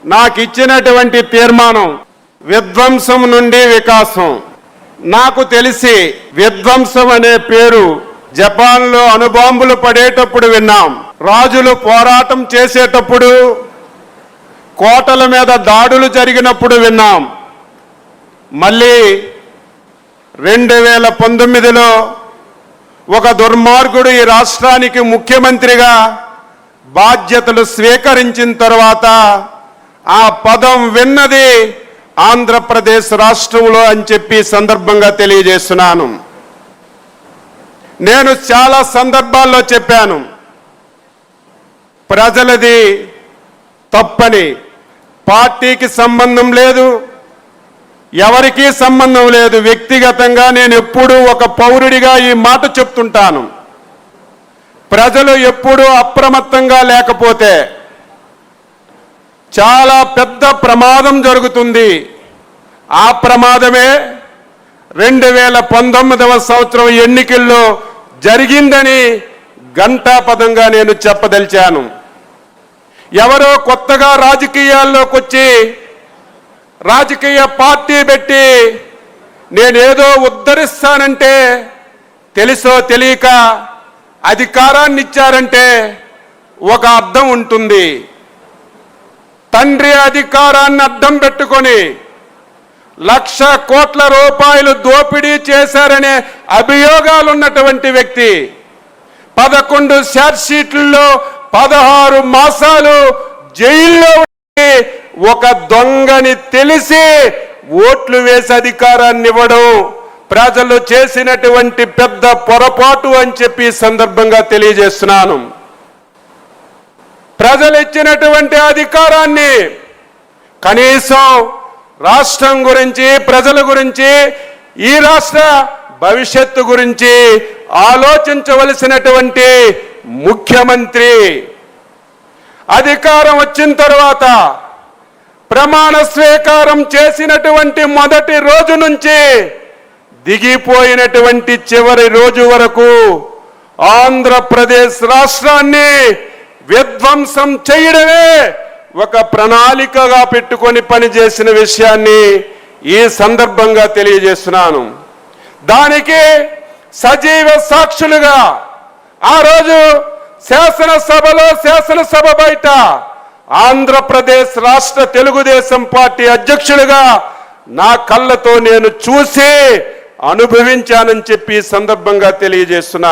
నాకు ఇచ్చినటువంటి తీర్మానం విధ్వంసం నుండి వికాసం. నాకు తెలిసి విధ్వంసం అనే పేరు జపాన్లో అణుబాంబులు పడేటప్పుడు విన్నాం, రాజులు పోరాటం చేసేటప్పుడు, కోటల మీద దాడులు జరిగినప్పుడు విన్నాం. మళ్ళీ 2019లో ఒక దుర్మార్గుడు ఈ రాష్ట్రానికి ముఖ్యమంత్రిగా బాధ్యతలు స్వీకరించిన తర్వాత ఆ పదం విన్నది ఆంధ్రప్రదేశ్ రాష్ట్రంలో అని చెప్పి సందర్భంగా తెలియజేస్తున్నాను. నేను చాలా సందర్భాల్లో చెప్పాను, ప్రజలది తప్పని. పార్టీకి సంబంధం లేదు, ఎవరికీ సంబంధం లేదు. వ్యక్తిగతంగా నేను ఎప్పుడూ ఒక పౌరుడిగా ఈ మాట చెప్తుంటాను. ప్రజలు ఎప్పుడూ అప్రమత్తంగా లేకపోతే చాలా పెద్ద ప్రమాదం జరుగుతుంది. ఆ ప్రమాదమే 2019వ సంవత్సరం ఎన్నికల్లో జరిగిందని ఘంటాపథంగా నేను చెప్పదలిచాను. ఎవరో కొత్తగా రాజకీయాల్లోకి వచ్చి రాజకీయ పార్టీ పెట్టి నేనేదో ఉద్ధరిస్తానంటే, తెలుసో తెలియక అధికారాన్ని ఇచ్చారంటే ఒక అర్థం ఉంటుంది. తండ్రి అధికారాన్ని అడ్డం పెట్టుకొని 1,00,000 కోట్ల రూపాయలు దోపిడీ చేశారనే అభియోగాలున్నటువంటి వ్యక్తి 11 ఛార్జ్షీట్లలో 16 మాసాలు జైల్లో ఉండి ఒక దొంగని తెలిసి ఓట్లు వేసి అధికారాన్ని ఇవ్వడం ప్రజలు చేసినటువంటి పెద్ద పొరపాటు అని చెప్పి సందర్భంగా తెలియజేస్తున్నాను. ప్రజలు ఇచ్చినటువంటి అధికారాన్ని కనీసం రాష్ట్రం గురించి, ప్రజల గురించి, ఈ రాష్ట్ర భవిష్యత్తు గురించి ఆలోచించవలసినటువంటి ముఖ్యమంత్రి అధికారం వచ్చిన తర్వాత ప్రమాణ స్వీకారం చేసినటువంటి మొదటి రోజు నుంచి దిగిపోయినటువంటి చివరి రోజు వరకు ఆంధ్రప్రదేశ్ రాష్ట్రాన్ని విధ్వంసం చేయడమే ఒక ప్రణాళికగా పెట్టుకొని పనిచేసిన విషయాన్ని ఈ సందర్భంగా తెలియజేస్తున్నాను. దానికి సజీవ సాక్షులుగా ఆ రోజు శాసనసభలో, శాసనసభ బయట ఆంధ్రప్రదేశ్ రాష్ట్ర తెలుగుదేశం పార్టీ అధ్యక్షులుగా నా కళ్ళతో నేను చూసి అనుభవించానని చెప్పి సందర్భంగా తెలియజేస్తున్నాను.